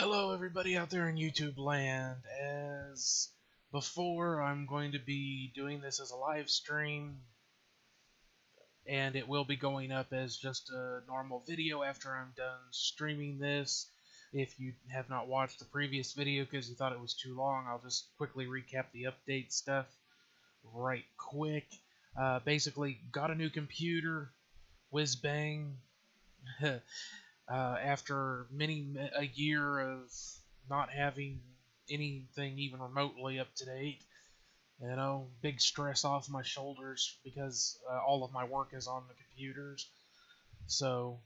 Hello everybody out there in YouTube land. As before, I'm going to be doing this as a live stream, and it will be going up as just a normal video after I'm done streaming this. If you have not watched the previous video because you thought it was too long, I'll just quickly recap the update stuff right quick. Basically, got a new computer, whiz bang. After a year of not having anything even remotely up to date, big stress off my shoulders because all of my work is on the computers. So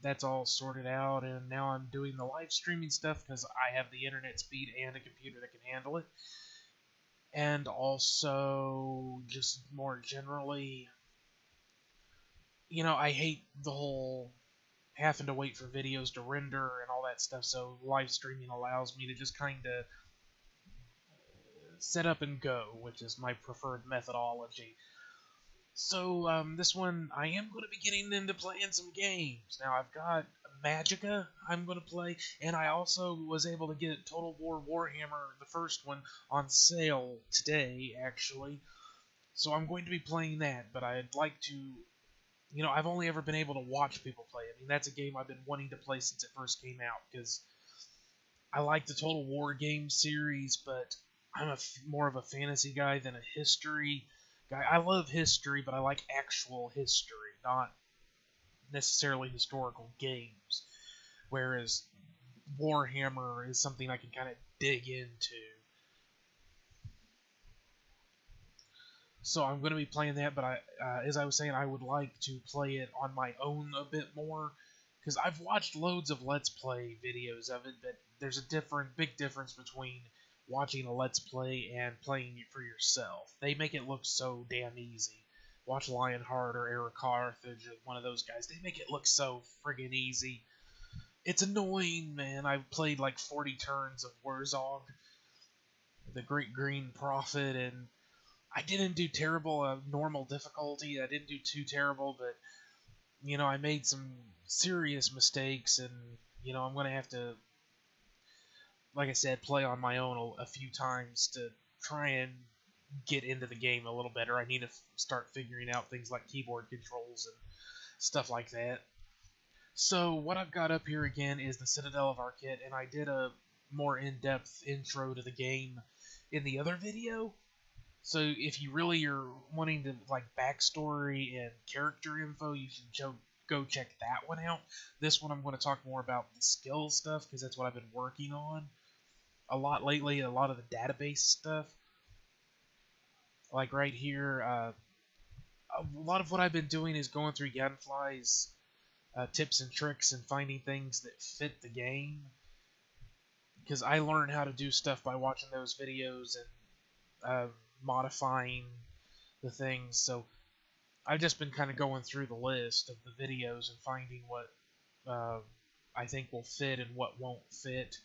that's all sorted out, and now I'm doing the live streaming stuff because I have the internet speed and a computer that can handle it. And also, just more generally, I hate the whole having to wait for videos to render and all that stuff, so live streaming allows me to just kind of set up and go, which is my preferred methodology. So this one, I am going to be getting into playing some games. Now, I've got Magicka I'm going to play, and I also was able to get Total War Warhammer, the first one, on sale today, actually. So I'm going to be playing that, but I'd like to... I've only ever been able to watch people play. I mean, that's a game I've been wanting to play since it first came out, because I like the Total War game series, but I'm more of a fantasy guy than a history guy. I love history, but I like actual history, not necessarily historical games, whereas Warhammer is something I can kind of dig into. So I'm going to be playing that, but as I was saying, I would like to play it on my own a bit more, because I've watched loads of Let's Play videos of it, but there's a big difference between watching a Let's Play and playing it for yourself. They make it look so damn easy. Watch Lionheart or Eric Carthage, one of those guys. They make it look so friggin' easy. It's annoying, man. I've played like 40 turns of Wurzog, the Great Green Prophet, and I didn't do terrible normal difficulty. I didn't do too terrible, but, I made some serious mistakes, and, I'm going to have to, like I said, play on my own a few times to try and get into the game a little better. I need to start figuring out things like keyboard controls and stuff like that. So, what I've got up here again is the Citadel of Arkhydte, and I did a more in-depth intro to the game in the other video. So if you really are wanting to like backstory and character info, you should go check that one out. This one I'm going to talk more about the skill stuff, because that's what I've been working on a lot lately, a lot of the database stuff. Like right here, a lot of what I've been doing is going through Gunfly's tips and tricks and finding things that fit the game. Because I learned how to do stuff by watching those videos and modifying the things, so I've just been kind of going through the list of the videos and finding what I think will fit and what won't fit.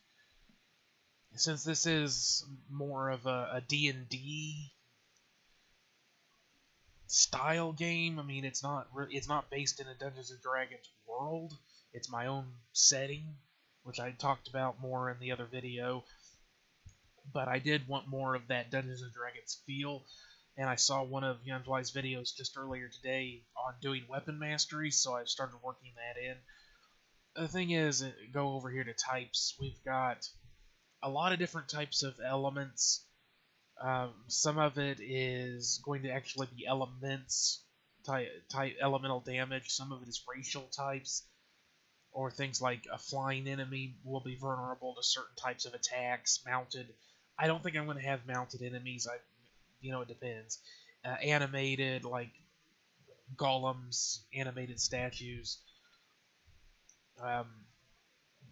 Since this is more of a D&D style game, I mean, it's not based in a Dungeons and Dragons world. It's my own setting, which I talked about more in the other video. But I did want more of that Dungeons & Dragons feel, and I saw one of Gunfly's videos just earlier today on doing weapon mastery, so I started working that in. The thing is, go over here to types. We've got a lot of different types of elements. Some of it is going to actually be elements, type elemental damage. Some of it is racial types, or things like a flying enemy will be vulnerable to certain types of attacks, mounted. I don't think I'm going to have mounted enemies. It depends. Animated, like golems, animated statues,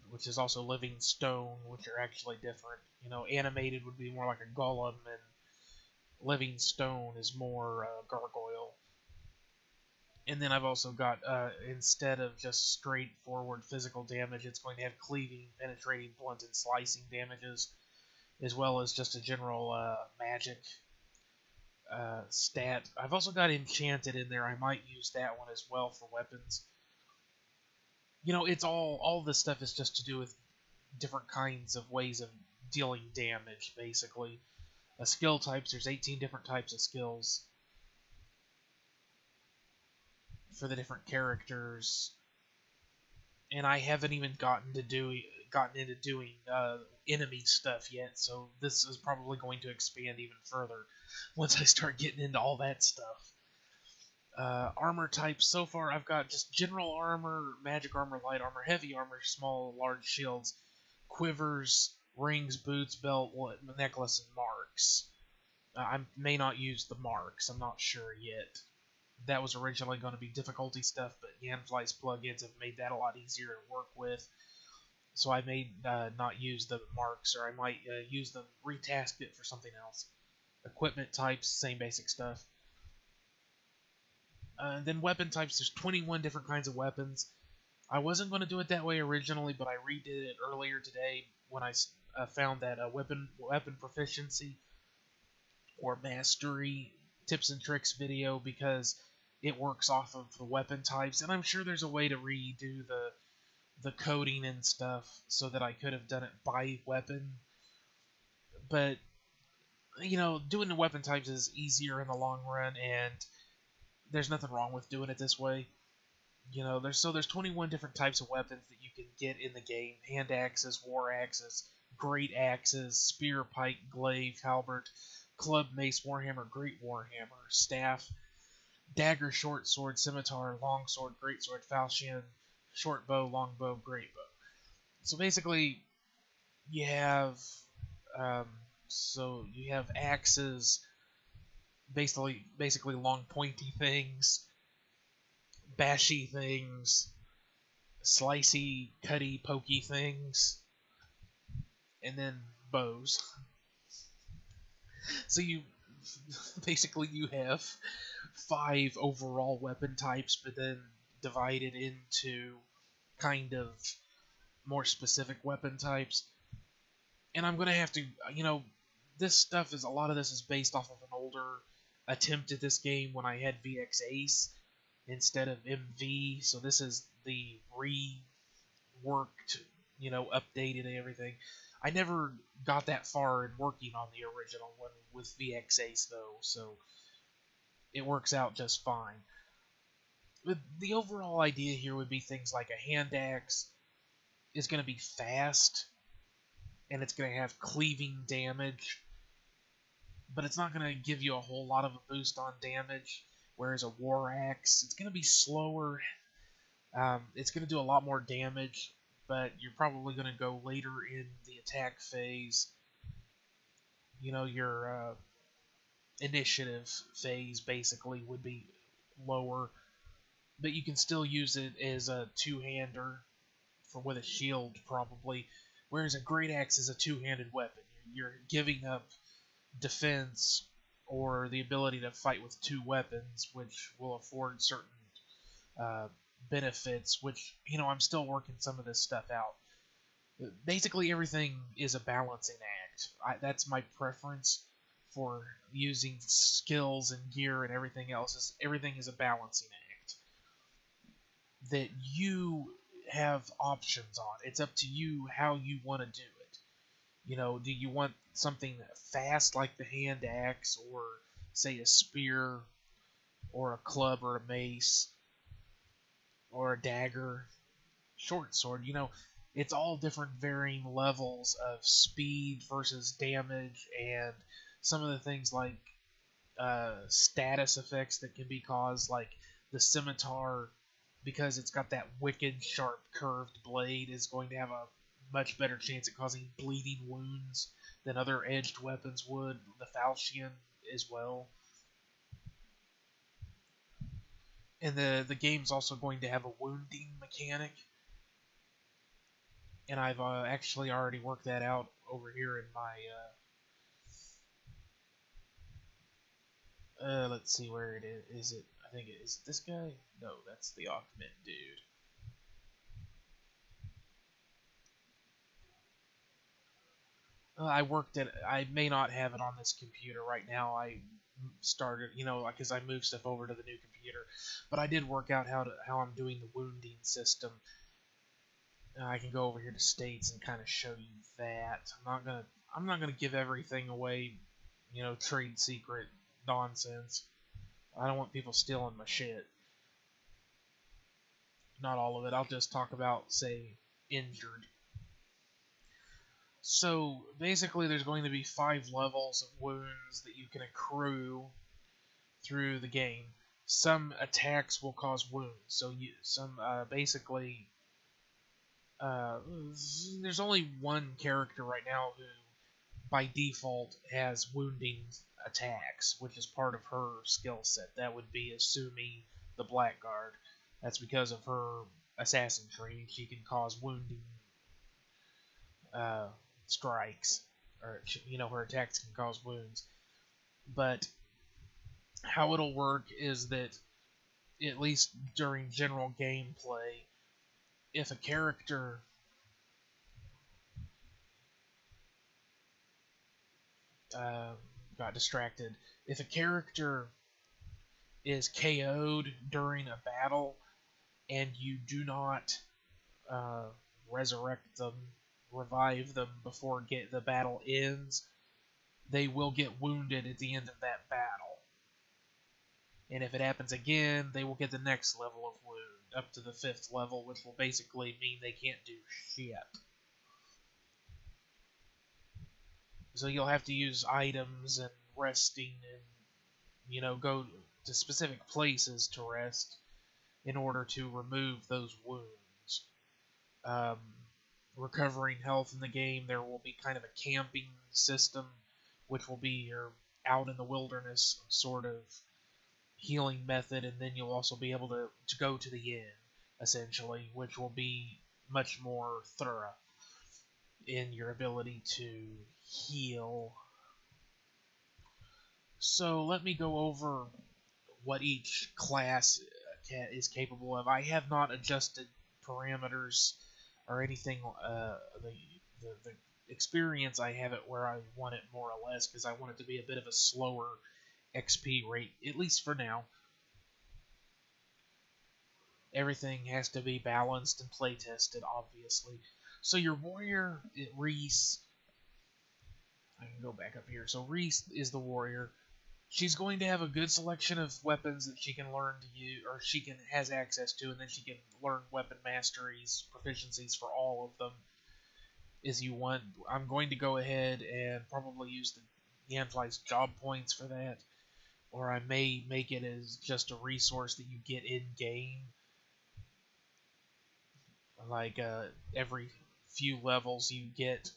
which is also living stone, which are actually different. Animated would be more like a golem, and living stone is more gargoyle. And then I've also got, instead of just straightforward physical damage, it's going to have cleaving, penetrating, blunt, and slicing damages, as well as just a general magic stat. I've also got enchanted in there. I might use that one as well for weapons. It's all this stuff is just to do with different kinds of ways of dealing damage, basically. Skill types, there's 18 different types of skills for the different characters, and I haven't even gotten into doing enemy stuff yet, so this is probably going to expand even further once I start getting into all that stuff. Armor types, so far I've got just general armor, magic armor, light armor, heavy armor, small, large shields, quivers, rings, boots, belt, necklace, and marks. I may not use the marks, I'm not sure yet. That was originally going to be difficulty stuff, but Yanfly's plugins have made that a lot easier to work with. So I may not use the marks, or I might use them, retask it for something else. Equipment types, same basic stuff. Then weapon types, there's 21 different kinds of weapons. I wasn't going to do it that way originally, but I redid it earlier today when I found that weapon proficiency or mastery tips and tricks video, because it works off of the weapon types, and I'm sure there's a way to redo the coding and stuff so that I could have done it by weapon. But you know, doing the weapon types is easier in the long run, and there's nothing wrong with doing it this way. You know, there's 21 different types of weapons that you can get in the game: hand axes, war axes, great axes, spear, pike, glaive, halberd, club, mace, warhammer, great warhammer, staff, dagger, short sword, scimitar, long sword, great sword, falchion, short bow, long bow, great bow. So basically, you have axes, basically long pointy things, bashy things, slicey, cutty, pokey things, and then bows. So you have 5 overall weapon types, but then divided into kind of more specific weapon types. And I'm gonna have to, you know, a lot of this is based off of an older attempt at this game when I had VX Ace instead of MV, so this is the reworked, you know, updated and everything. I never got that far in working on the original one with VX Ace though, so it works out just fine. But the overall idea here would be things like a hand axe is going to be fast, and it's going to have cleaving damage, but it's not going to give you a whole lot of a boost on damage, whereas a war axe, it's going to be slower. It's going to do a lot more damage, but you're probably going to go later in the attack phase. You know, your initiative phase basically would be lower, but you can still use it as a two-hander with a shield probably, whereas a great axe is a two-handed weapon. You're giving up defense or the ability to fight with 2 weapons, which will afford certain benefits, which, you know, I'm still working some of this stuff out. Basically everything is a balancing act. That's my preference for using skills and gear and everything else. Everything is a balancing act that you have options on. It's up to you how you want to do it. You know, do you want something fast like the hand axe, or say a spear, or a club, or a mace, or a dagger, short sword? You know, it's all different varying levels of speed versus damage, and some of the things like status effects that can be caused, like the scimitar, because it's got that wicked sharp curved blade, is going to have a much better chance at causing bleeding wounds than other edged weapons would. The falchion as well. And the game's also going to have a wounding mechanic, and I've actually already worked that out over here in my let's see, where it is. It, I think it is this guy. No, that's the Augment dude. I may not have it on this computer right now. I started, you know, because I moved stuff over to the new computer, but I did work out how I'm doing the wounding system. I can go over here to states and kind of show you that. I'm not gonna give everything away, trade secret nonsense. I don't want people stealing my shit. Not all of it. I'll just talk about, say, injured. So basically, there's going to be 5 levels of wounds that you can accrue through the game. Some attacks will cause wounds. So basically, there's only one character right now who, by default, has wounding attacks, which is part of her skill set. That would be Asumi, the Blackguard. That's because of her assassin training. She can cause wounding strikes, or her attacks can cause wounds. But how it'll work is that, at least during general gameplay, if a character got distracted, if a character is KO'd during a battle and you do not resurrect them, revive them before the battle ends, they will get wounded at the end of that battle. And if it happens again, they will get the next level of wound, up to the 5th level, which will basically mean they can't do shit. So you'll have to use items and resting and, go to specific places to rest in order to remove those wounds. Recovering health in the game, there will be kind of a camping system, which will be your out in the wilderness sort of healing method, and then you'll also be able to go to the inn, essentially, which will be much more thorough in your ability to heal. So let me go over what each class is capable of. I have not adjusted parameters or anything. The experience, I have it where I want it more or less, because I want it to be a bit of a slower XP rate, at least for now. Everything has to be balanced and play tested, obviously. So your warrior, Reese, I can go back up here. So Reese is the warrior. She's going to have a good selection of weapons that she can learn to use, or has access to, and then she can learn weapon masteries, proficiencies for all of them as you want. I'm going to go ahead and probably use the Yanfly's job points for that, or I may make it as just a resource that you get in game. Like every few levels you get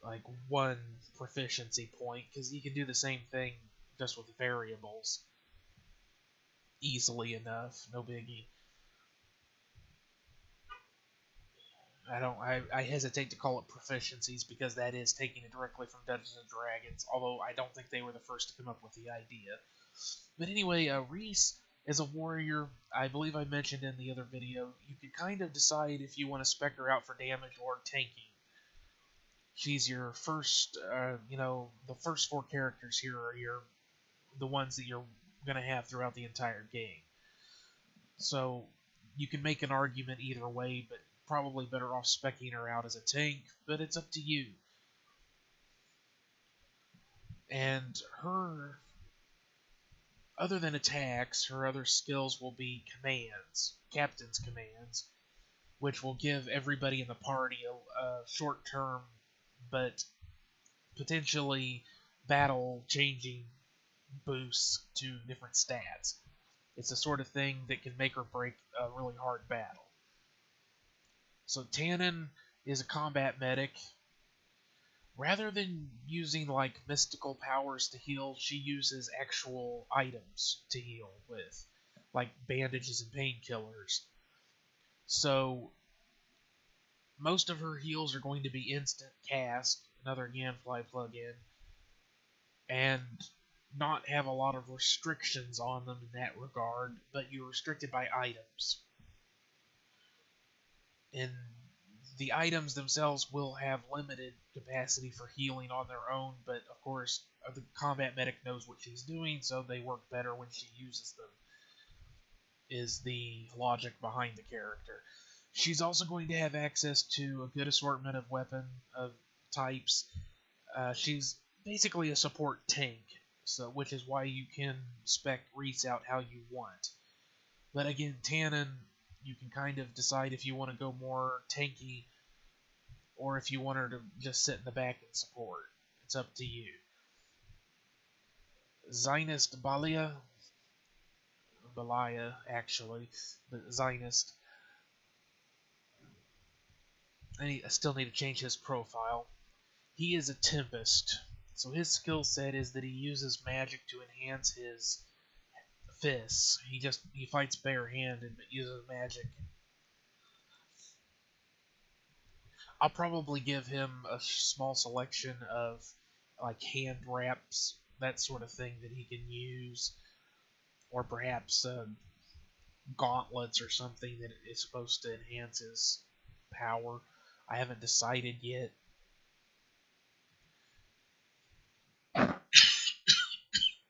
like 1 proficiency point, because you can do the same thing just with variables easily enough, no biggie. I hesitate to call it proficiencies, because that is taking it directly from Dungeons and Dragons, although I don't think they were the first to come up with the idea. But anyway, Reese is a warrior. I believe I mentioned in the other video, you can kind of decide if you want to spec her out for damage or tanking. She's your first, the first 4 characters here are the ones that you're going to have throughout the entire game. So you can make an argument either way, but probably better off speccing her out as a tank, but it's up to you. And her, other than attacks, her other skills will be commands, captain's commands, which will give everybody in the party a short-term but potentially battle-changing boosts to different stats. It's the sort of thing that can make or break a really hard battle. So Tannen is a combat medic. Rather than using like mystical powers to heal, she uses actual items to heal with, like bandages and painkillers. So most of her heals are going to be instant cast, another Yanfly plugin, and not have a lot of restrictions on them in that regard, but you're restricted by items. And the items themselves will have limited capacity for healing on their own, but of course the combat medic knows what she's doing, so they work better when she uses them, is the logic behind the character. She's also going to have access to a good assortment of weapon of types. She's basically a support tank, so which is why you can spec Reese out how you want. But again, Tannen, you can kind of decide if you want to go more tanky or if you want her to just sit in the back and support. It's up to you. Zionist Balia, actually, but Zionist. I still need to change his profile. He is a Tempest, so his skill set is that he uses magic to enhance his fists. He fights barehanded but uses magic. I'll probably give him a small selection of like hand wraps, that sort of thing that he can use, or perhaps gauntlets or something that is supposed to enhance his power. I haven't decided yet.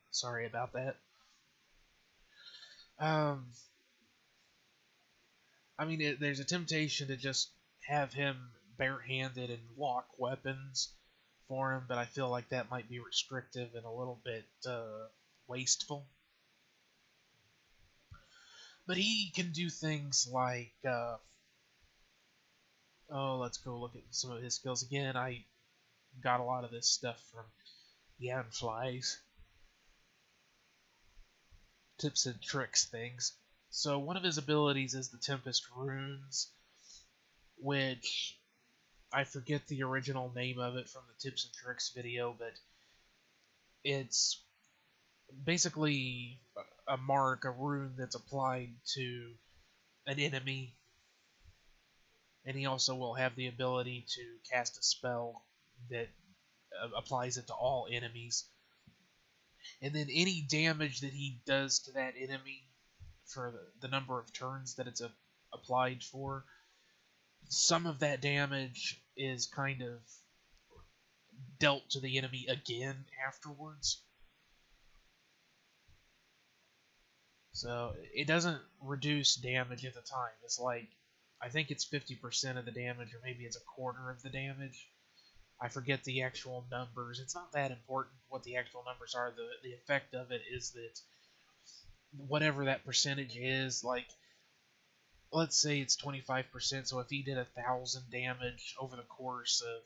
Sorry about that. I mean, there's a temptation to just have him barehanded and lock weapons for him, but I feel like that might be restrictive and a little bit wasteful. But he can do things like, let's go look at some of his skills again. I got a lot of this stuff from Yanflies. Tips and tricks things. So one of his abilities is the Tempest Runes, which I forget the original name of it from the Tips and Tricks video, but it's basically a mark, a rune that's applied to an enemy, and he also will have the ability to cast a spell that applies it to all enemies. And then any damage that he does to that enemy for the number of turns that it's applied for, some of that damage is kind of dealt to the enemy again afterwards. So it doesn't reduce damage at the time. It's like, I think it's 50% of the damage, or maybe it's a quarter of the damage. I forget the actual numbers. It's not that important what the actual numbers are. The effect of it is that whatever that percentage is, like, let's say it's 25%, so if he did 1,000 damage over the course of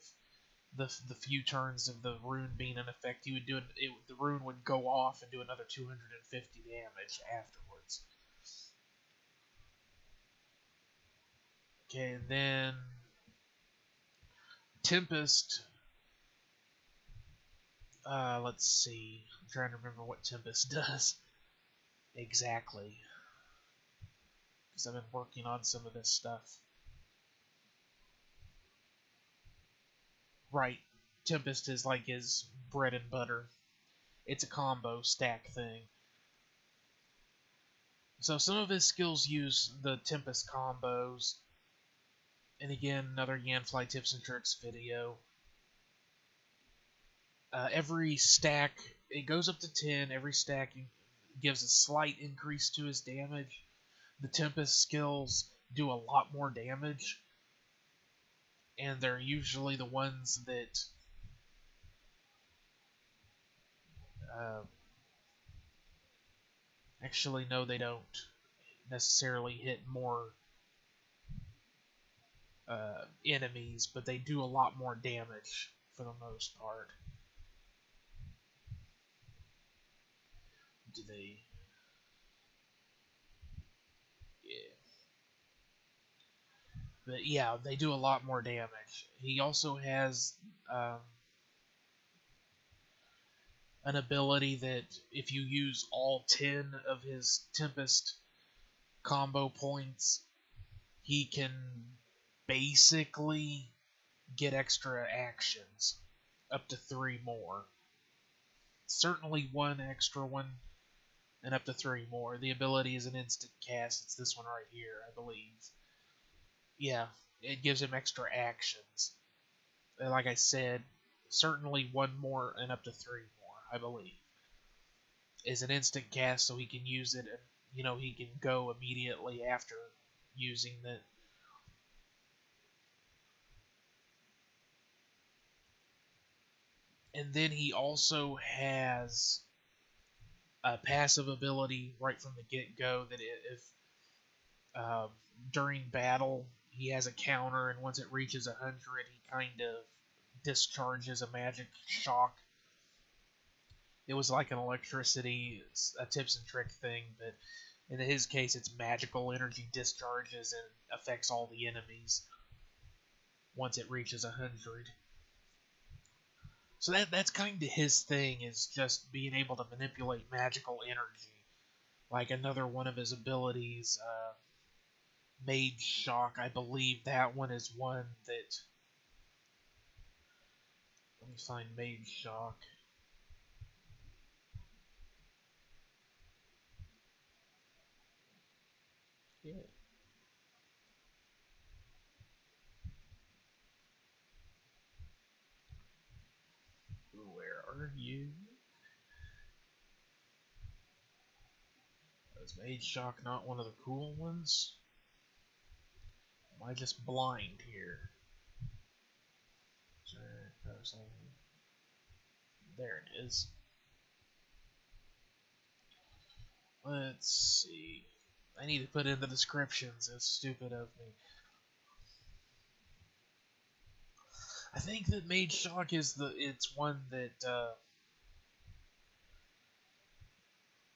the few turns of the rune being in effect, he would the rune would go off and do another 250 damage afterwards. Okay, and then Tempest. Let's see. I'm trying to remember what Tempest does exactly, because I've been working on some of this stuff. Right, Tempest is like his bread and butter. It's a combo stack thing. So some of his skills use the Tempest combos. And again, another Yanfly tips and tricks video. Every stack, it goes up to 10. Every stack gives a slight increase to his damage. The Tempest skills do a lot more damage. And they're usually the ones that actually, no, they don't necessarily hit more enemies, but they do a lot more damage for the most part. Do they? Yeah. But yeah, they do a lot more damage. He also has an ability that if you use all 10 of his Tempest combo points, he can basically get extra actions, up to 3 more. Certainly one extra one, and up to 3 more. The ability is an instant cast. It's this one right here, I believe. Yeah, it gives him extra actions. And like I said, certainly 1 more and up to 3 more, I believe. Is an instant cast, so he can use it, and he can go immediately after using it. And then he also has a passive ability right from the get-go that if um, during battle he has a counter, and once it reaches 100, he kind of discharges a magic shock. It was like an electricity, a tips and trick thing, but in his case, it's magical energy discharges and affects all the enemies once it reaches 100. So that's kind of his thing, is just being able to manipulate magical energy. Like another one of his abilities, Mage Shock. I believe that one is one that. Let me find Mage Shock. Yeah. Where are you? Is Mage Shock not one of the cool ones? Am I just blind here? There it is. Let's see. I need to put in the descriptions. It's stupid of me. I think that Mage Shock is it's one that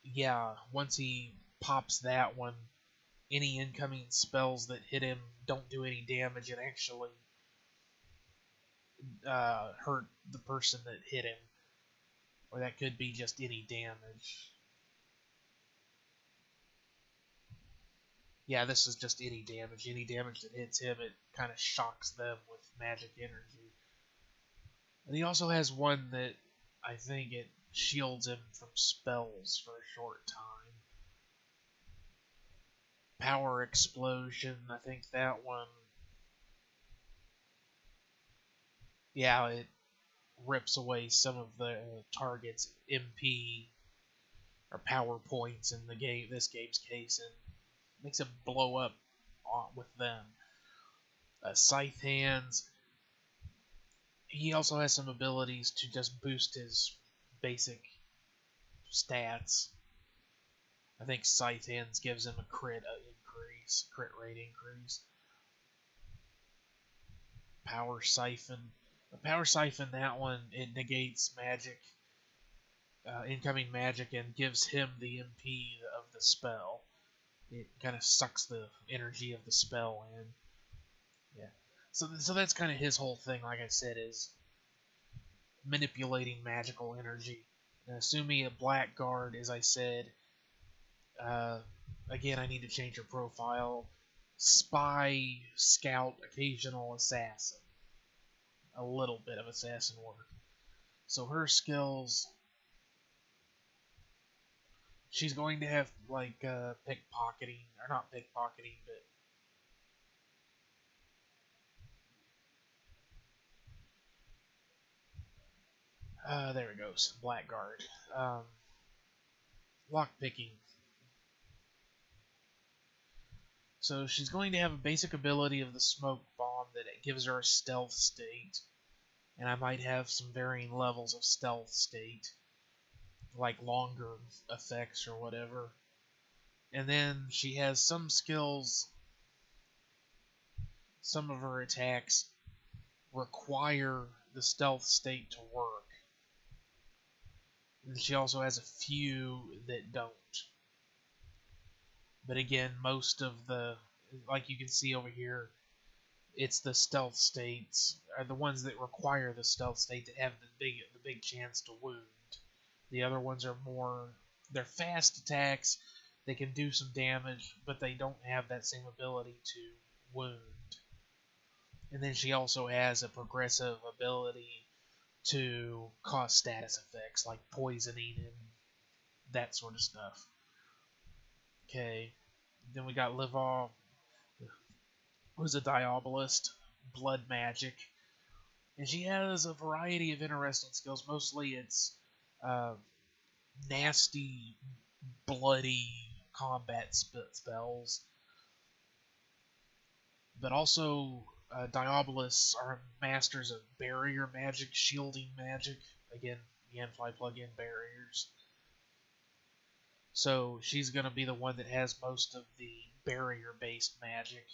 yeah, once he pops that one, any incoming spells that hit him don't do any damage and actually hurt the person that hit him. Or that could be just any damage. Yeah, this is just any damage. Any damage that hits him, it kind of shocks them with magic energy. And he also has one that I think it shields him from spells for a short time. Power Explosion, I think that one. Yeah, it rips away some of the target's MP or power points in the game. This game's case, and makes it blow up with them. Scythe Hands. He also has some abilities to just boost his basic stats. I think Scythe Hands gives him a crit rate increase. Power Siphon. The Power Siphon, that one, it negates magic, incoming magic, and gives him the MP of the spell. It kind of sucks the energy of the spell in. Yeah. So that's kind of his whole thing, like I said, is manipulating magical energy. Asumi, a blackguard, as I said. Again, I need to change her profile. Spy, scout, occasional assassin. A little bit of assassin work. So her skills, she's going to have like pickpocketing, or not pickpocketing, but there it goes, blackguard. Lockpicking. So she's going to have a basic ability of the smoke bomb that it gives her a stealth state. And I might have some varying levels of stealth state, like longer effects or whatever. And then she has some skills, some of her attacks require the stealth state to work. And she also has a few that don't. But again, most of the, like you can see over here, it's the stealth states are the ones that require the stealth state that have the big chance to wound. The other ones are more, they're fast attacks, they can do some damage, but they don't have that same ability to wound. And then she also has a progressive ability to cause status effects like poisoning and that sort of stuff. Okay, then we got Livall, who's a Diabolist, blood magic, and she has a variety of interesting skills. Mostly it's nasty, bloody combat spells, but also Diabolists are masters of barrier magic, shielding magic. again, Yanfly plugin barriers. So she's going to be the one that has most of the barrier-based magic,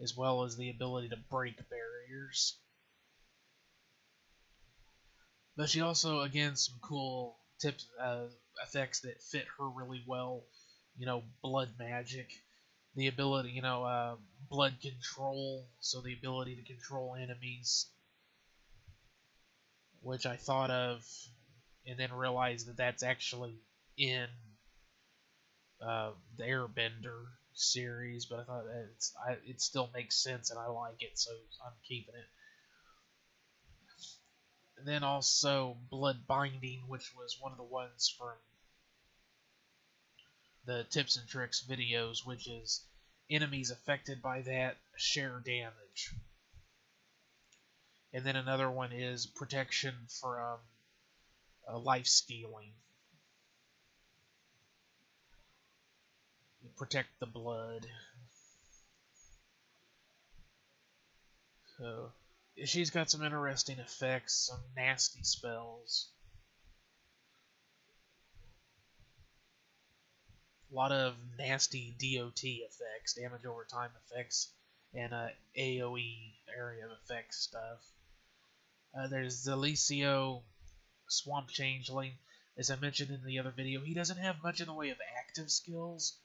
as well as the ability to break barriers. But she also, again, some cool tips, effects that fit her really well. You know, blood magic, the ability, blood control, so the ability to control enemies, which I thought of and then realized that that's actually in the Airbender series, but I thought it still makes sense and I like it, so I'm keeping it. And then also Blood Binding, which was one of the ones from the Tips and Tricks videos, which is enemies affected by that share damage. And then another one is Protection from life stealing. You protect the blood. So she's got some interesting effects, some nasty spells. A lot of nasty DOT effects, damage over time effects, and AoE area of effects stuff. There's Zelicio, Swamp Changeling. As I mentioned in the other video, he doesn't have much in the way of active skills,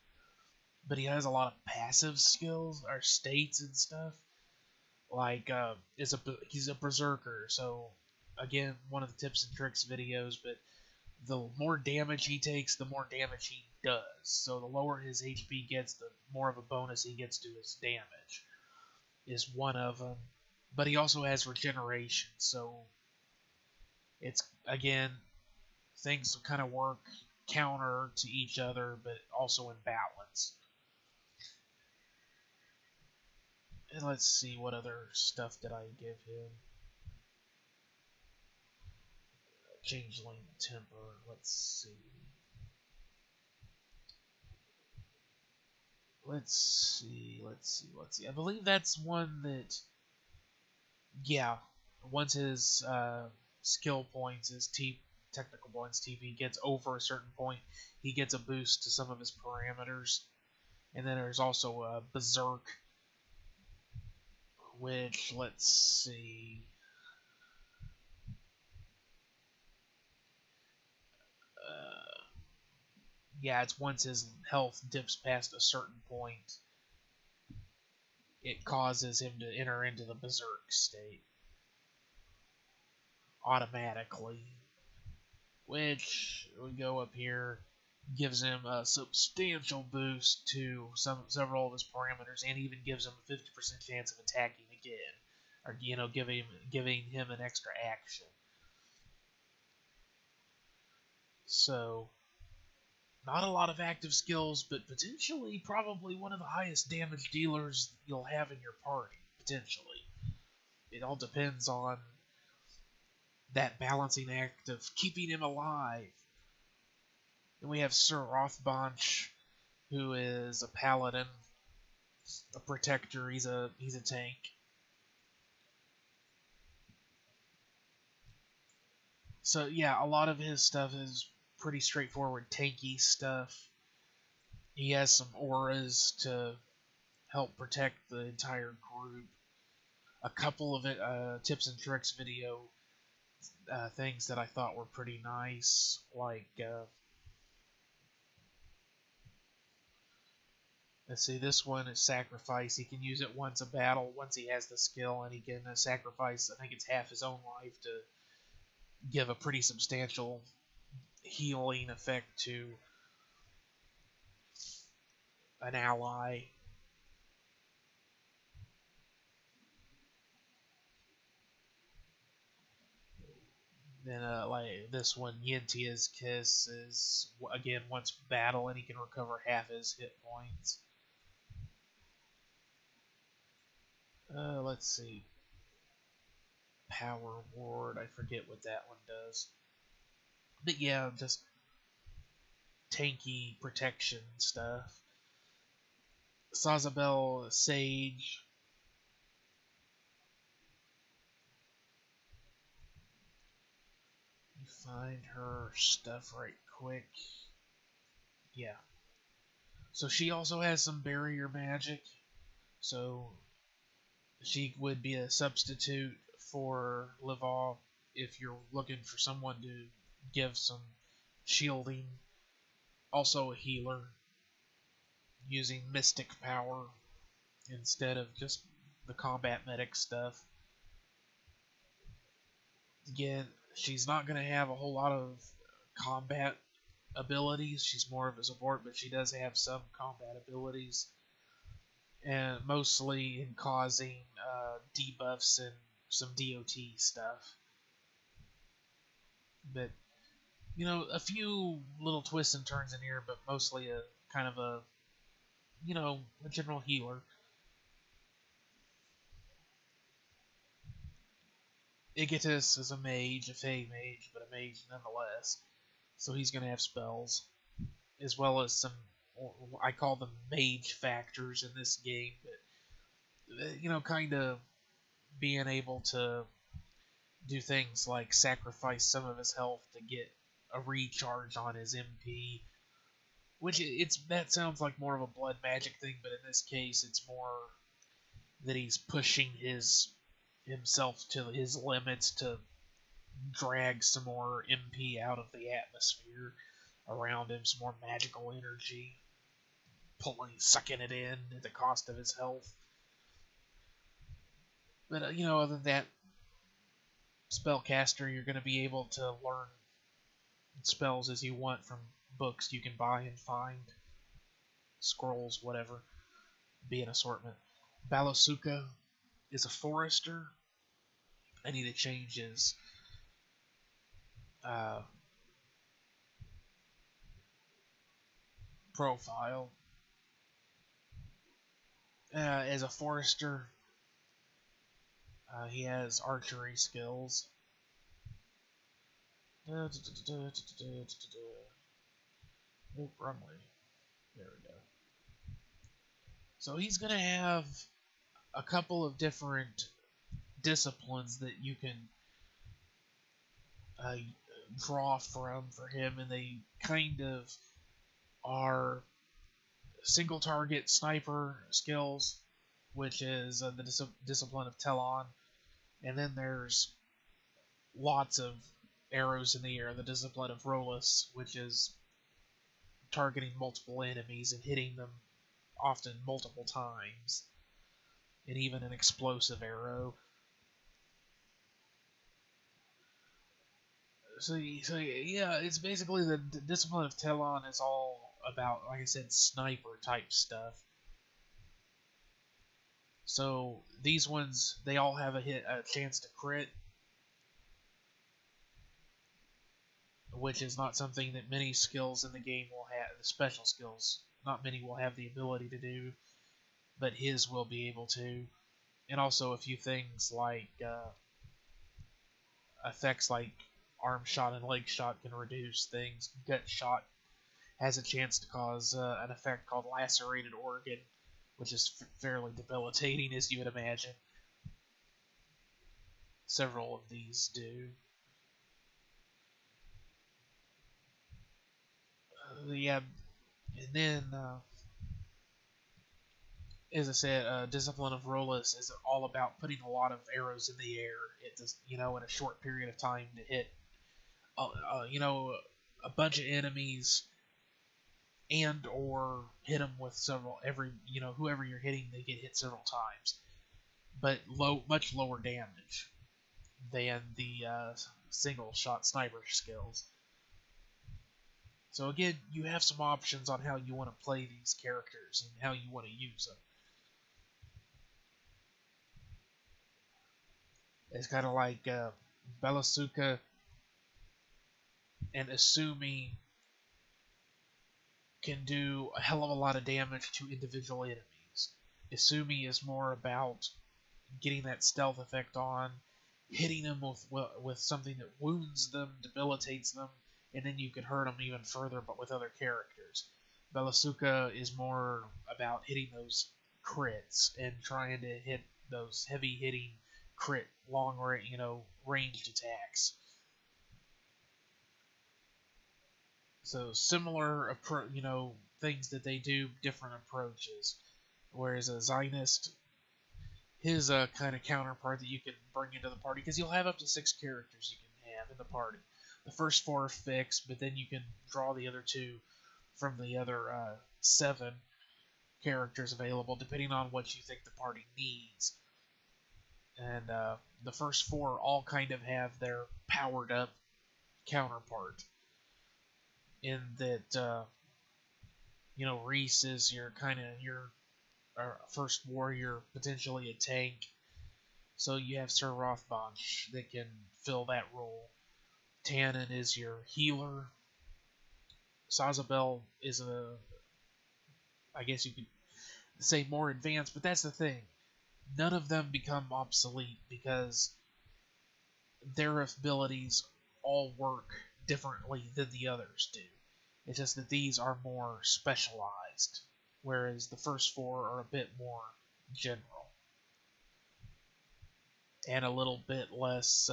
but he has a lot of passive skills, or states and stuff. Like, he's a berserker, so, again, one of the tips and tricks videos, but the more damage he takes, the more damage he does. So the lower his HP gets, the more of a bonus he gets to his damage, is one of them. But he also has regeneration, so it's, again, things kind of work counter to each other, but also in balance. And let's see, what other stuff did I give him? Changeling Temper, let's see. Let's see. I believe that's one that, yeah, once his skill points, his technical points, TP, gets over a certain point, he gets a boost to some of his parameters. And then there's also Berserk, which, let's see. Yeah, it's once his health dips past a certain point, it causes him to enter into the Berserk state automatically. Which, we go up here, gives him a substantial boost to several of his parameters, and even gives him a 50% chance of attacking again, or giving him an extra action. So, not a lot of active skills, but potentially probably one of the highest damage dealers you'll have in your party, potentially. It all depends on that balancing act of keeping him alive. Then we have Sir Rothbonch, who is a paladin, a protector. He's a tank. So yeah, a lot of his stuff is pretty straightforward, tanky stuff. He has some auras to help protect the entire group. A couple of tips and tricks video things that I thought were pretty nice, like let's see, this one is Sacrifice. He can use it once a battle, once he has the skill, and he can sacrifice, I think it's half his own life to give a pretty substantial healing effect to an ally. Then, like this one, Yentia's Kiss is, again, once battle, and he can recover half his hit points. Let's see. Power Ward, I forget what that one does. But yeah, just tanky protection stuff. Sazabel Sage. find her stuff right quick. Yeah. So she also has some barrier magic. So she would be a substitute for Livall if you're looking for someone to give some shielding. Also a healer, using mystic power instead of just the combat medic stuff. Again, she's not going to have a whole lot of combat abilities. She's more of a support, but she does have some combat abilities, and mostly in causing debuffs and some DOT stuff. But a few little twists and turns in here, but mostly a kind of a a general healer. Igitus is a mage, a fey mage, but a mage nonetheless. So he's going to have spells, as well as some, I call them mage factors in this game, but kind of being able to do things like sacrifice some of his health to get a recharge on his MP, which that sounds like more of a blood magic thing, but in this case it's more that he's pushing himself to his limits to drag some more MP out of the atmosphere around him, some more magical energy, sucking it in at the cost of his health. But other than that, spellcaster, you're going to be able to learn spells as you want from books you can buy and find, scrolls, whatever, be an assortment. Balasuka is a forester. I need to change his profile. As a forester, he has archery skills. Nope, wrong way. There we go. So he's going to have a couple of different disciplines that you can draw from for him, and they kind of are single target sniper skills, which is the discipline of Telon, and then there's lots of arrows in the air, the discipline of Rolus, which is targeting multiple enemies and hitting them often multiple times, and even an explosive arrow. So yeah, it's basically the discipline of Telon is all about, like I said, sniper type stuff. So these ones, they all have a chance to crit, which is not something that many skills in the game will have. The special skills, not many will have the ability to do, but his will be able to. And also a few things like effects like arm shot and leg shot can reduce things. Gut shot has a chance to cause an effect called lacerated organ, which is fairly debilitating, as you would imagine. Several of these do. Yeah, and then, as I said, Discipline of Rolus is all about putting a lot of arrows in the air. It does, in a short period of time to hit, a bunch of enemies, and or hit them with whoever you're hitting, they get hit several times, but much lower damage than the single shot sniper skills. So again, you have some options on how you want to play these characters and how you want to use them. It's kind of like Balasuka and Asumi can do a hell of a lot of damage to individual enemies. Asumi is more about getting that stealth effect on, hitting them with something that wounds them, debilitates them, and then you can hurt them even further, but with other characters. Balasuka is more about hitting those crits and trying to hit those heavy-hitting crit, ranged attacks. So similar, things that they do, different approaches. Whereas a Zionist, his kind of counterpart that you can bring into the party, because you'll have up to 6 characters you can have in the party. The first 4 are fixed, but then you can draw the other 2 from the other 7 characters available, depending on what you think the party needs. And the first 4 all kind of have their powered up counterpart. In that, Reese is your first warrior, potentially a tank. So you have Sir Rothbach that can fill that role. Tannen is your healer. Citadel is I guess you could say more advanced, but that's the thing. None of them become obsolete because their abilities all work differently than the others do. It's just that these are more specialized, whereas the first 4 are a bit more general and a little bit less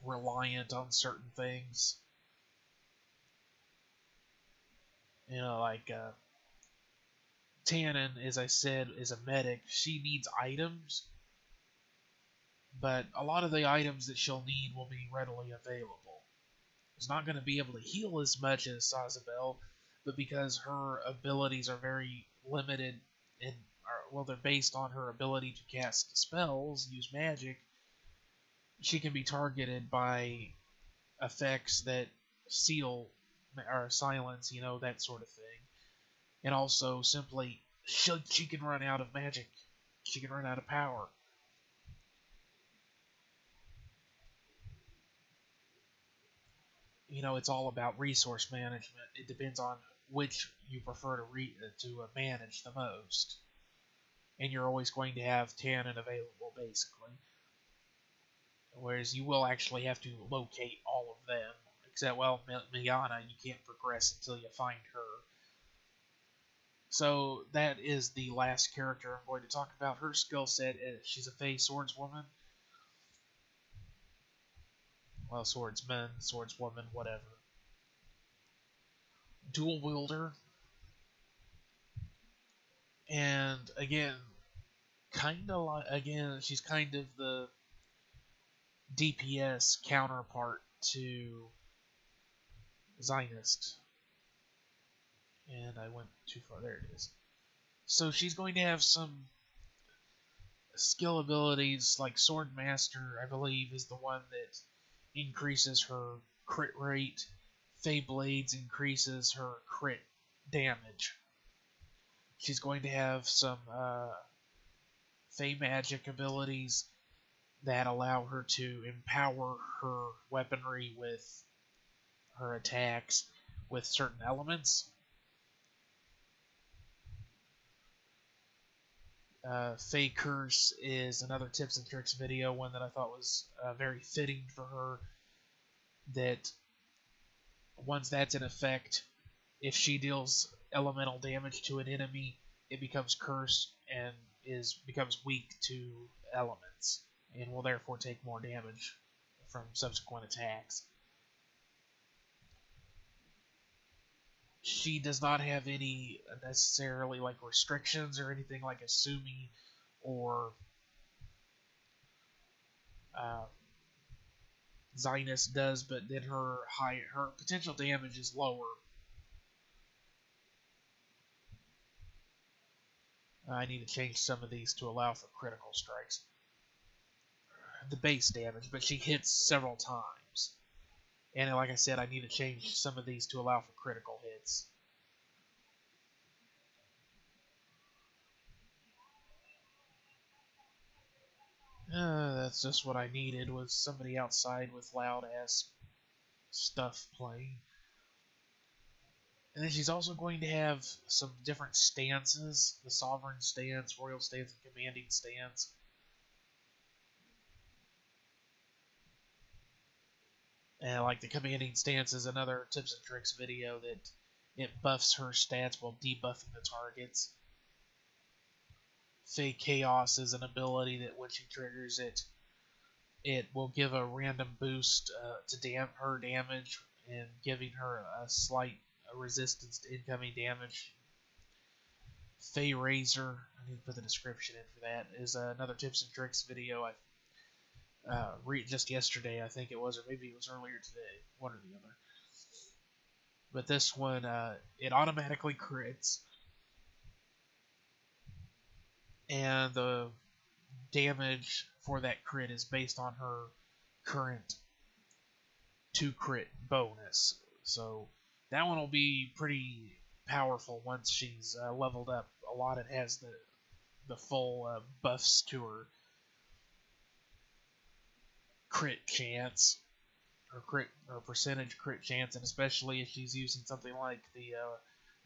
reliant on certain things. Like Tannen, as I said, is a medic. She needs items, but a lot of the items that she'll need will be readily available. She's not going to be able to heal as much as Citadel, but because her abilities are very limited and they're based on her ability to cast spells, use magic, she can be targeted by effects that seal or silence, that sort of thing. And also simply she can run out of magic. She can run out of power. It's all about resource management. It depends on which you prefer to manage the most. And you're always going to have Tannen available, basically. Whereas you will actually have to locate all of them. Except, Miana, you can't progress until you find her. So that is the last character I'm going to talk about. Her skill set is she's a Fey swordswoman. Well, swordsman, swordswoman, whatever. Dual wielder. And again, she's kind of the DPS counterpart to Zionist. And I went too far. There it is. So she's going to have some skill abilities, like Swordmaster, I believe, is the one that increases her crit rate. Fey Blades increases her crit damage. She's going to have some Fey Magic abilities that allow her to empower her weaponry with her attacks with certain elements. Fey Curse is another tips and tricks video, one that I thought was very fitting for her. That once that's in effect, if she deals elemental damage to an enemy, it becomes cursed and becomes weak to elements, and will therefore take more damage from subsequent attacks. She does not have any necessarily like restrictions or anything like a Sumi or Zionist does, but then her potential damage is lower. I need to change some of these to allow for critical strikes. The base damage, but she hits several times. And like I said, I need to change some of these to allow for critical hits. That's just what I needed, was somebody outside with loud-ass stuff playing. And then she's also going to have some different stances. The Sovereign stance, Royal stance, and Commanding stance. And like the Commanding stance is another tips and tricks video that it buffs her stats while debuffing the targets. Fey Chaos is an ability that when she triggers it, it will give a random boost to her damage and giving her a slight resistance to incoming damage. Fey Razor, I need to put the description in for that, is another tips and tricks video I just yesterday, I think it was, or maybe it was earlier today, one or the other. But this one, it automatically crits, and the damage for that crit is based on her current 2 crit bonus. So that one will be pretty powerful once she's leveled up a lot. It has the full buffs to her crit chance, or percentage crit chance, and especially if she's using something like the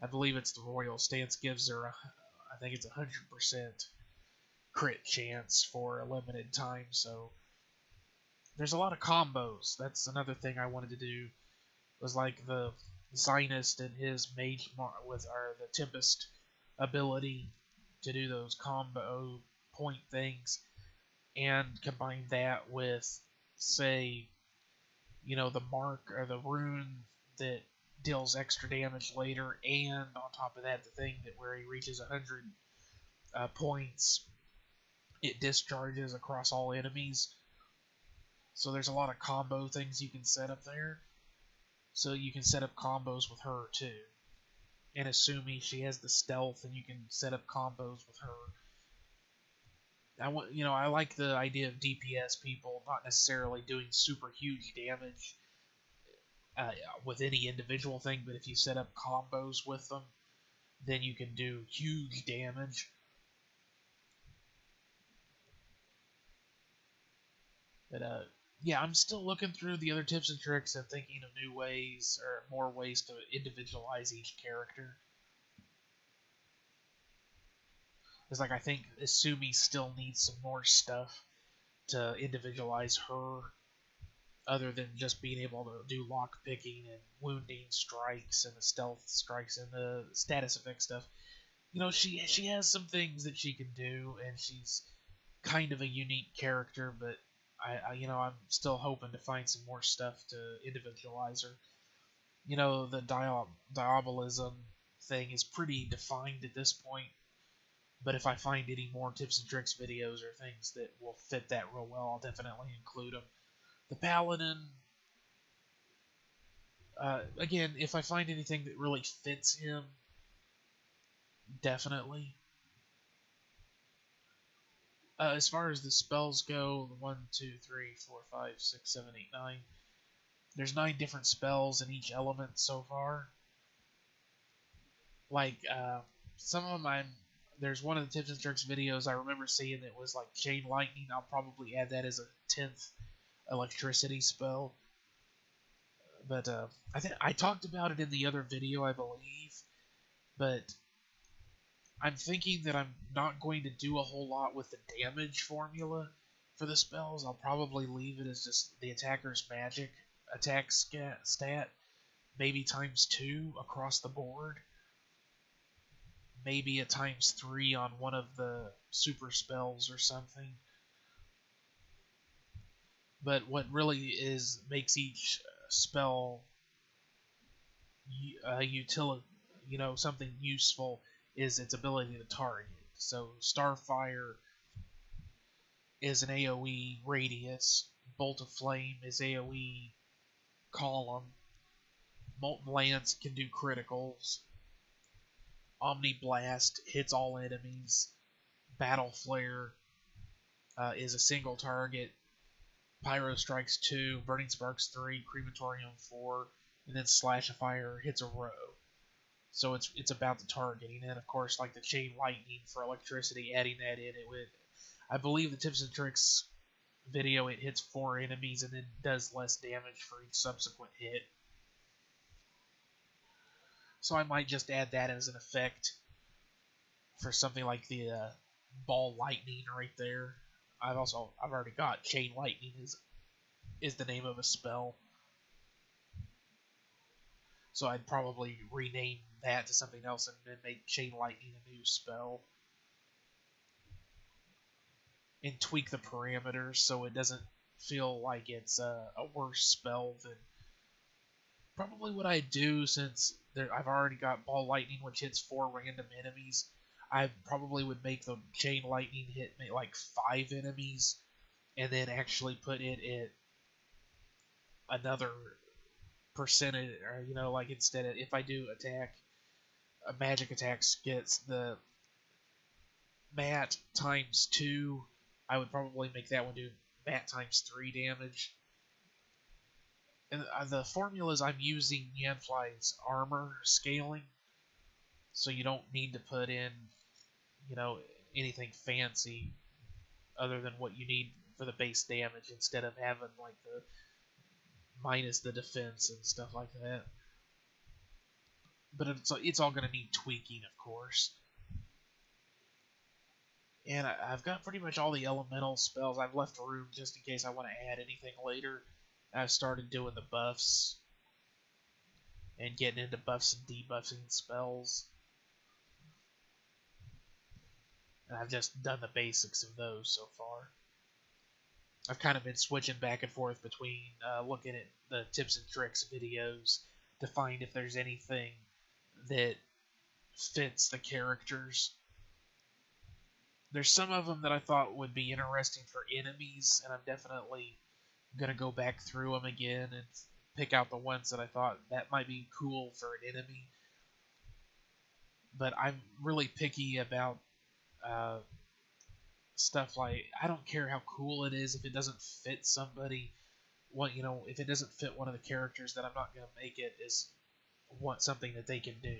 I believe it's the Royal Stance, gives her I think it's 100% crit chance for a limited time. So there's a lot of combos. That's another thing I wanted to do, was like the Zionist and his mage with the Tempest ability to do those combo point things, and combine that with, say, the mark or the rune that deals extra damage later, and on top of that, the thing that where he reaches 100 points, it discharges across all enemies. So there's a lot of combo things you can set up there. So you can set up combos with her too. And assuming she has the stealth, and you can set up combos with her. I like the idea of DPS people not necessarily doing super huge damage with any individual thing, but if you set up combos with them, then you can do huge damage. But yeah, I'm still looking through the other tips and tricks and thinking of new ways, or more ways to individualize each character. It's like I think Isumi still needs some more stuff to individualize her, other than just being able to do lock picking and wounding strikes and the stealth strikes and the status effect stuff. She has some things that she can do, and she's kind of a unique character, but I'm still hoping to find some more stuff to individualize her. The diabolism thing is pretty defined at this point, but if I find any more tips and tricks videos or things that will fit that real well, I'll definitely include them. The Paladin, again, if I find anything that really fits him, definitely. As far as the spells go, 1, 2, 3, 4, 5, 6, 7, 8, 9. There's 9 different spells in each element so far. Like, some of them there's one of the tips and tricks videos I remember seeing that was like Chain Lightning. I'll probably add that as a 10th electricity spell. But I talked about it in the other video, I believe. But I'm thinking that I'm not going to do a whole lot with the damage formula for the spells. I'll probably leave it as just the attacker's magic attack stat, maybe ×2 across the board. Maybe a ×3 on one of the super spells or something. But what really makes each spell something useful is its ability to target. So Starfire is an AoE radius, Bolt of Flame is AoE column, Molten Lance can do criticals, Omni Blast hits all enemies, Battle Flare is a single target, Pyro Strikes 2, Burning Sparks 3, Crematorium 4, and then Slash of Fire hits a row. So it's about the targeting, and of course, like the Chain Lightning for electricity, adding that in, it would, I believe the tips and tricks video, it hits 4 enemies and then does less damage for each subsequent hit. So I might just add that as an effect for something like the Ball Lightning right there. I've already got Chain Lightning is the name of a spell. So I'd probably rename that to something else and then make Chain Lightning a new spell. And tweak the parameters so it doesn't feel like it's a worse spell than probably what I do, since I've already got Ball Lightning, which hits 4 random enemies. I probably would make the Chain Lightning hit like 5 enemies, and then actually put it at another percentage, or like instead of, if I do attack, a magic attack gets the mat times 2, I would probably make that one do mat times 3 damage. And the formulas I'm using Yanfly's armor scaling, so you don't need to put in, anything fancy other than what you need for the base damage, instead of having like the minus the defense and stuff like that. But it's all going to need tweaking, of course. And I've got pretty much all the elemental spells. I've left room just in case I want to add anything later. I've started doing the buffs and getting into buffs and debuffing spells. And I've just done the basics of those so far. I've kind of been switching back and forth between looking at the tips and tricks videos to find if there's anything that fits the characters. There's some of them that I thought would be interesting for enemies, and I'm definitely going to go back through them again and pick out the ones that I thought that might be cool for an enemy. But I'm really picky about stuff like, I don't care how cool it is if it doesn't fit somebody. If it doesn't fit one of the characters, then I'm not going to make it as something that they can do.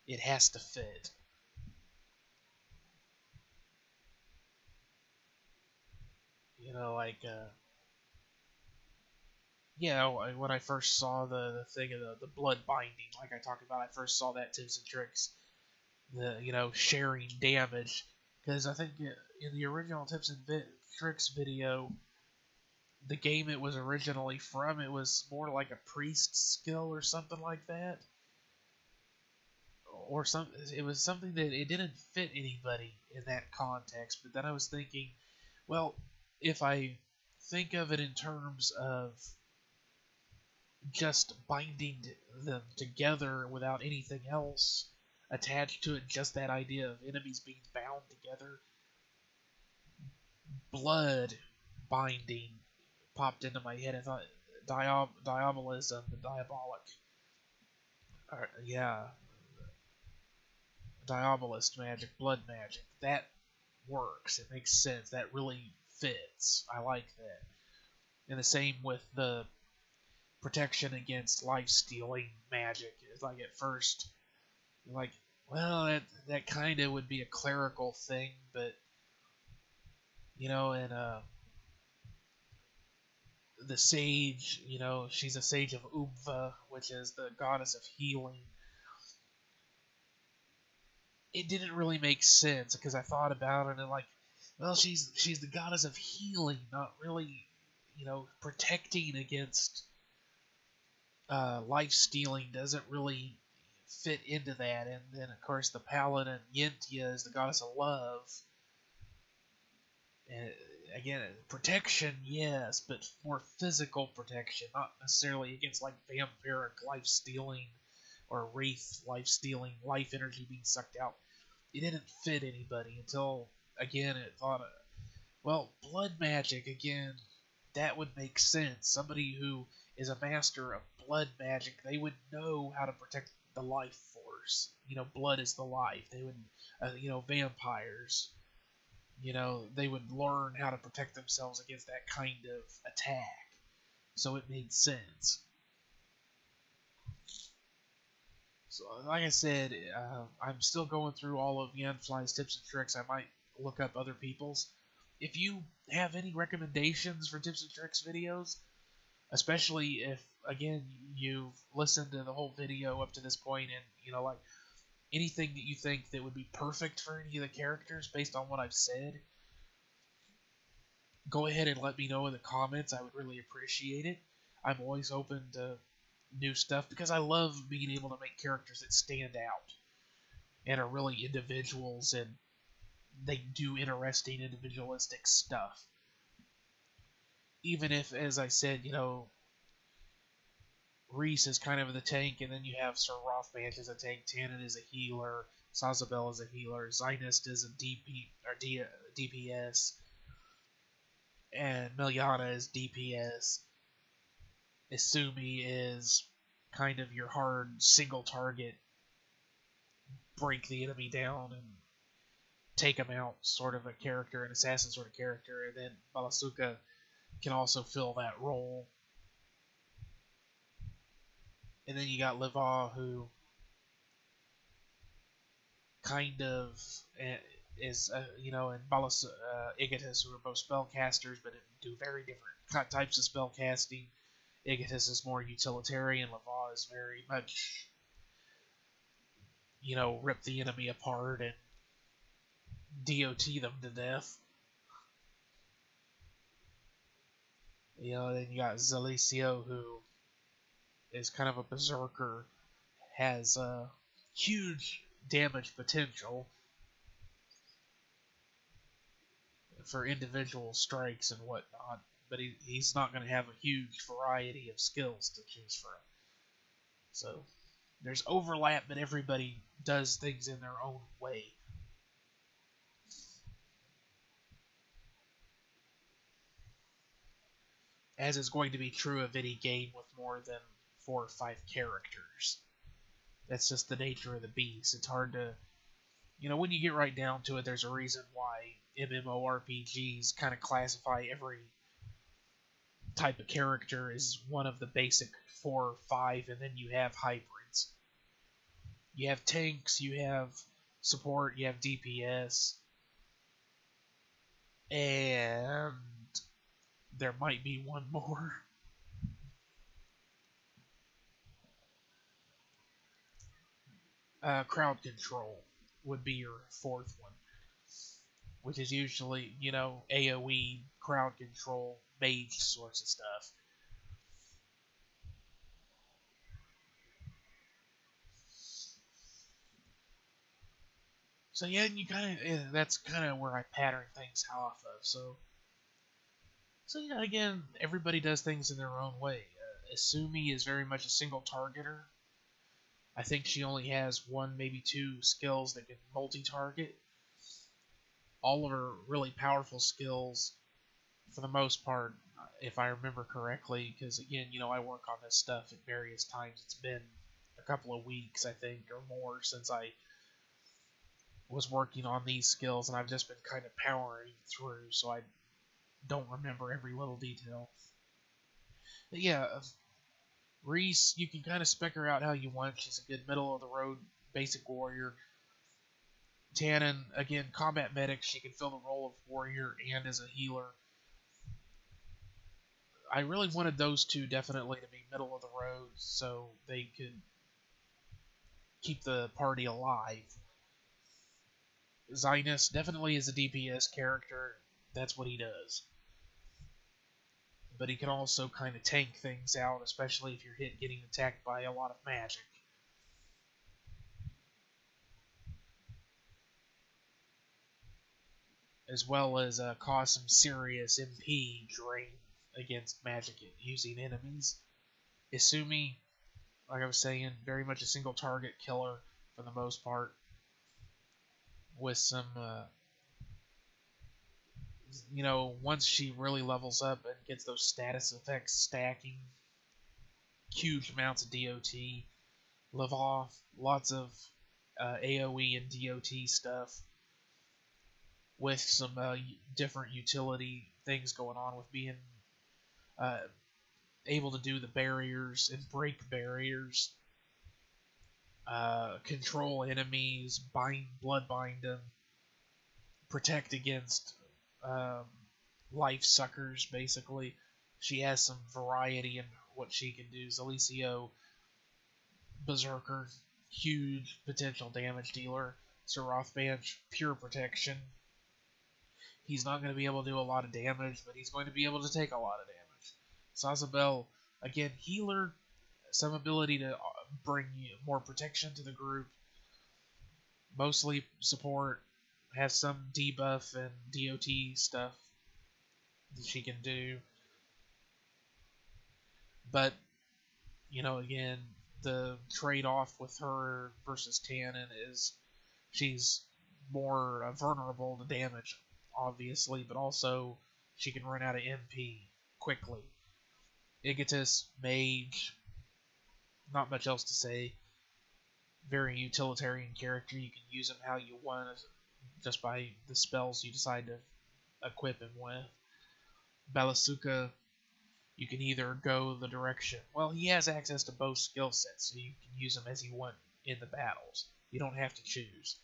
It has to fit. When I first saw the thing of the blood binding, like I talked about, I first saw that tips and tricks, the sharing damage, because I think in the original tips and tricks video, the game it was originally from, it was more like a priest skill or something like that, or it was something that it didn't fit anybody in that context. But then I was thinking, well, if I think of it in terms of just binding them together without anything else attached to it, just that idea of enemies being bound together, blood binding popped into my head. I thought diabolism, the diabolic, diabolist magic, blood magic, that works. It makes sense. That really fits. I like that. And the same with the protection against life-stealing magic. It's like, at first, like, well, that kind of would be a clerical thing, but and the sage, she's a sage of Umva, which is the goddess of healing. It didn't really make sense, because I thought about it and, like, well, she's the goddess of healing, not really, protecting against life stealing doesn't really fit into that. And then, of course, the paladin Yentia is the goddess of love. And again, protection, yes, but more physical protection, not necessarily against like vampiric life stealing or wraith life stealing, life energy being sucked out. It didn't fit anybody until, again, it thought, well, blood magic, again, that would make sense. Somebody who is a master of blood magic, they would know how to protect the life force. Blood is the life. They would, vampires, they would learn how to protect themselves against that kind of attack. So it made sense. So, like I said, I'm still going through all of Yanfly's tips and tricks. I might look up other people's. If you have any recommendations for tips and tricks videos, especially if, again, you've listened to the whole video up to this point, and, like, anything that you think that would be perfect for any of the characters based on what I've said, go ahead and let me know in the comments. I would really appreciate it. I'm always open to new stuff, because I love being able to make characters that stand out and are really individuals, and they do interesting individualistic stuff. even if, as I said, Reese is kind of the tank, and then you have Sir Rothband as a tank, Tannen is a healer, Sazabel is a healer, Zynist is a DPS, and Miliana is DPS. Isumi is kind of your hard single target, break the enemy down and take him out sort of a character, an assassin sort of character, and then Balasuka can also fill that role. And then you got Leva, who kind of is, and Igitus, who are both spellcasters, but do very different types of spellcasting. Igitus is more utilitarian. Leva is very much, rip the enemy apart and DOT them to death. Then you got Zalicio, who is kind of a berserker, has huge damage potential for individual strikes and whatnot, but he's not going to have a huge variety of skills to choose from. So there's overlap, but everybody does things in their own way. As is going to be true of any game with more than 4 or 5 characters. That's just the nature of the beast. It's hard to, when you get right down to it, there's a reason why MMORPGs kind of classify every type of character as one of the basic 4 or 5, and then you have hybrids. You have tanks, you have support, you have DPS, and there might be one more. Crowd control would be your 4th one, which is usually, AoE, crowd control, mage sorts of stuff. So yeah, that's kind of where I pattern things off of. So yeah, again, everybody does things in their own way. Isumi is very much a single targeter. I think she only has 1, maybe 2 skills that can multi-target. All of her really powerful skills, for the most part, if I remember correctly, because again, I work on this stuff at various times. It's been a couple of weeks, I think, or more since I was working on these skills, and I've just been kind of powering through, so I don't remember every little detail. But yeah, Reese, you can kind of spec her out how you want. She's a good middle-of-the-road basic warrior. Tannen, again, combat medic. She can fill the role of warrior and as a healer. I really wanted those two definitely to be middle of the road so they could keep the party alive. Zynus definitely is a DPS character. That's what he does. But he can also kind of tank things out, especially if you're getting attacked by a lot of magic. As well as cause some serious MP drain against magic using enemies. Isumi, like I was saying, very much a single target killer for the most part, with some, once she really levels up and gets those status effects stacking, huge amounts of DOT, Leva, lots of AoE and DOT stuff, with some different utility things going on with being able to do the barriers and break barriers, control enemies, bloodbind them, protect against life suckers, basically. She has some variety in what she can do. Zalicio, berserker, huge potential damage dealer. Sir Rothband, pure protection. He's not going to be able to do a lot of damage, but he's going to be able to take a lot of damage. Sazabel, again, healer, some ability to bring more protection to the group. Mostly support, has some debuff and DOT stuff that she can do. But, again, the trade-off with her versus Tannen is she's more vulnerable to damage, obviously, but also she can run out of MP quickly. Arkhydte, mage, not much else to say. Very utilitarian character. You can use him how you want, just by the spells you decide to equip him with. Balasuka, you can either go the direction. Well, he has access to both skill sets, so you can use him as you want in the battles. You don't have to choose.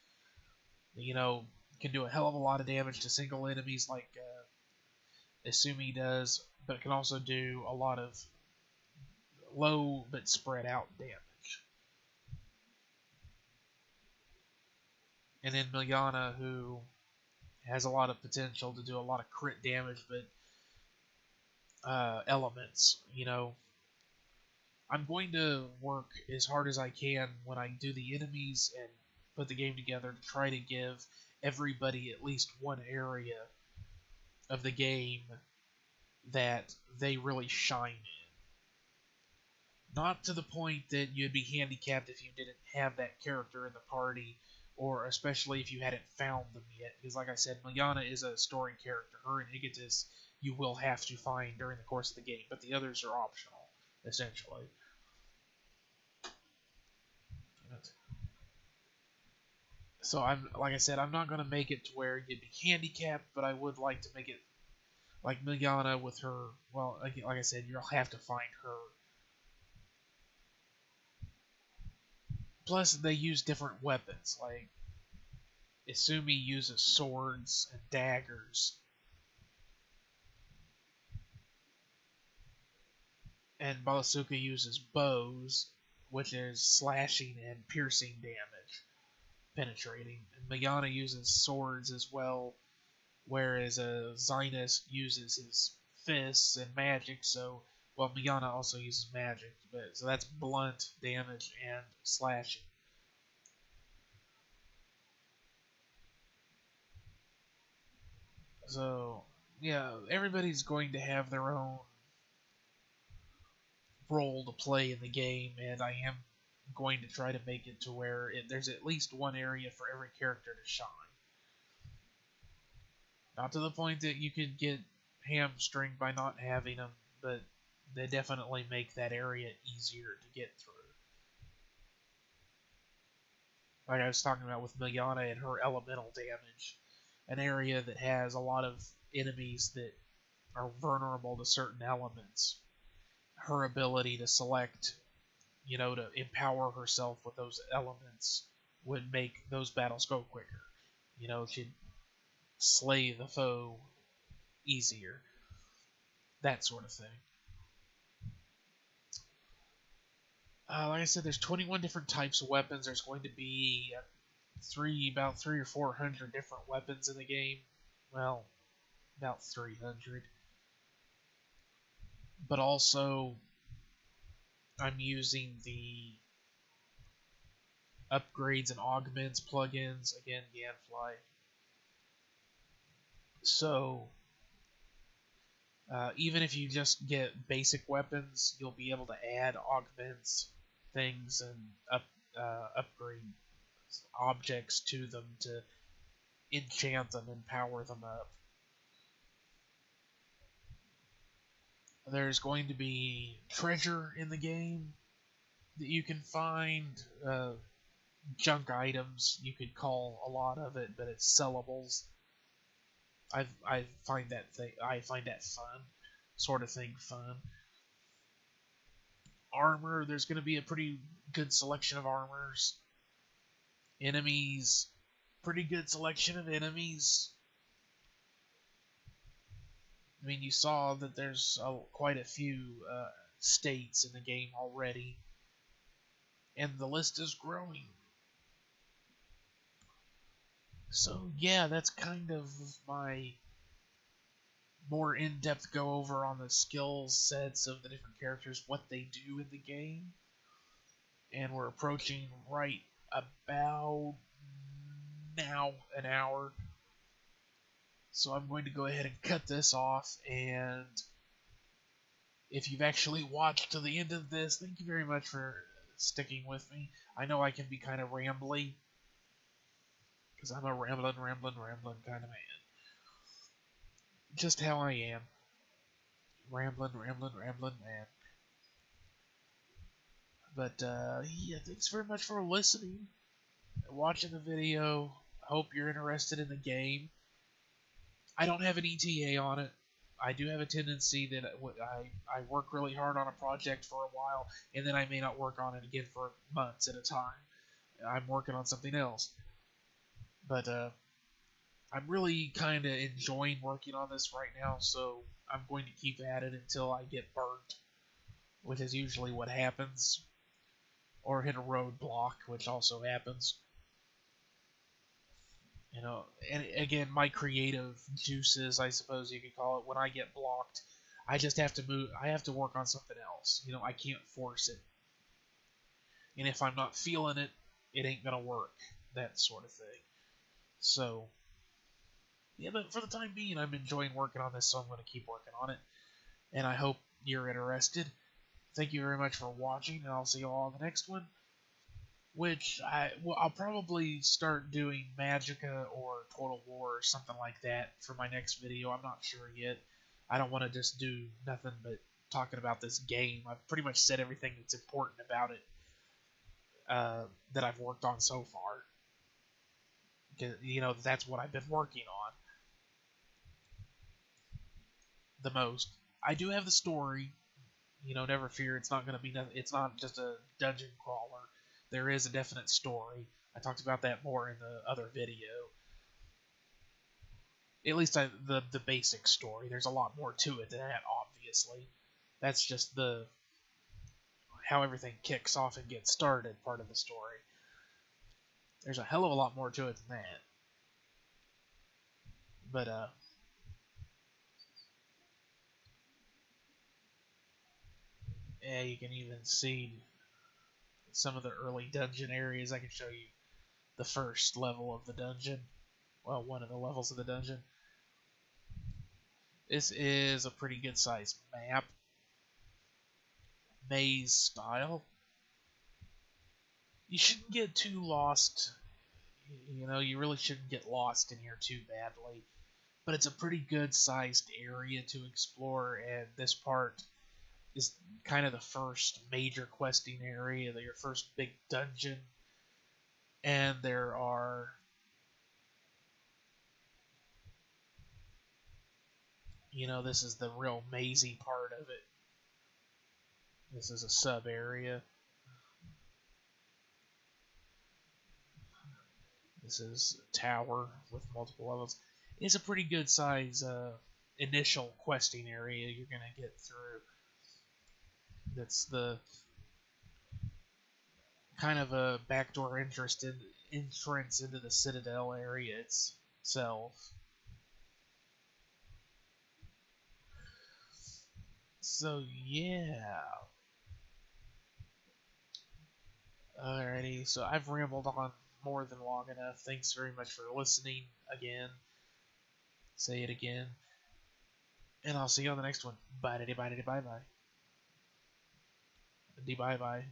Can do a hell of a lot of damage to single enemies like Asumi does, but can also do a lot of low but spread out damage. And then Milyana, who has a lot of potential to do a lot of crit damage, but elements, I'm going to work as hard as I can when I do the enemies and put the game together to try to give everybody at least one area of the game that they really shine in. Not to the point that you'd be handicapped if you didn't have that character in the party, or especially if you hadn't found them yet. Because like I said, Milyana is a story character. Her and Arkhydte you will have to find during the course of the game, but the others are optional, essentially. So like I said, I'm not going to make it to where you'd be handicapped, but I would like to make it like Milyana with her. Well, like I said, you'll have to find her. Plus, they use different weapons. Like Asumi uses swords and daggers, and Balasuka uses bows, which is slashing and piercing damage, penetrating. And Milyana uses swords as well, whereas Zinus uses his fists and magic. So, well, Milyana also uses magic, so that's blunt damage and slashing. So, yeah, everybody's going to have their own role to play in the game, and I am going to try to make it to where there's at least one area for every character to shine. Not to the point that you could get hamstringed by not having them, but they definitely make that area easier to get through. Like I was talking about with Milyana and her elemental damage, an area that has a lot of enemies that are vulnerable to certain elements. Her ability to select, to empower herself with those elements would make those battles go quicker. She'd slay the foe easier. That sort of thing. Like I said, there's 21 different types of weapons. There's going to be about 300 or 400 different weapons in the game. Well, about 300. But also, I'm using the upgrades and augments plugins, again, Ganfly. So, even if you just get basic weapons, you'll be able to add augments, things, and upgrade objects to them to enchant them and power them up. There's going to be treasure in the game that you can find, junk items, you could call a lot of it, but it's sellables. I find that fun, sort of thing fun. Armor, there's going to be a pretty good selection of armors. Enemies, pretty good selection of enemies. I mean, you saw that there's quite a few states in the game already, and the list is growing. So yeah, that's kind of my more in-depth go over on the skill sets of the different characters, what they do in the game. And we're approaching right about now an hour. So I'm going to go ahead and cut this off, and if you've actually watched to the end of this, thank you very much for sticking with me. I know I can be kind of rambly, because I'm a rambling kind of man. Just how I am. Rambling man. But, yeah, thanks very much for listening, watching the video. Hope you're interested in the game. I don't have an ETA on it. I do have a tendency that I work really hard on a project for a while, and then I may not work on it again for months at a time. I'm working on something else. But I'm really kind of enjoying working on this right now, so I'm going to keep at it until I get burnt, which is usually what happens, or hit a roadblock, which also happens. You know, and again, my creative juices, I suppose you could call it, when I get blocked, I just have to move. I have to work on something else. You know, I can't force it. And if I'm not feeling it, it ain't gonna work. That sort of thing. So, yeah, but for the time being, I'm enjoying working on this, so I'm going to keep working on it. And I hope you're interested. Thank you very much for watching, and I'll see you all in the next one. Which I'll probably start doing Magicka or Total War or something like that for my next video. I'm not sure yet. I don't want to just do nothing but talking about this game. I've pretty much said everything that's important about it that I've worked on so far. You know, that's what I've been working on the most. I do have the story. You know, never fear. It's not going to be. It's not just a dungeon crawler. There is a definite story. I talked about that more in the other video. At least the basic story. There's a lot more to it than that, obviously. That's just the how everything kicks off and gets started part of the story. There's a hell of a lot more to it than that. But, yeah, you can even see some of the early dungeon areas. I can show you the first level of the dungeon. Well, one of the levels of the dungeon. This is a pretty good sized map. Maze style. You shouldn't get too lost. You know, you really shouldn't get lost in here too badly. But it's a pretty good sized area to explore, and this part is kind of the first major questing area, your first big dungeon. And there are, you know, this is the real mazy part of it. This is a sub area. This is a tower with multiple levels. It's a pretty good size initial questing area you're going to get through. That's the kind of a backdoor entrance into the Citadel area itself. So yeah. Alrighty, so I've rambled on more than long enough. Thanks very much for listening again. Say it again. And I'll see you on the next one. Bye bye bye bye. Bye bye.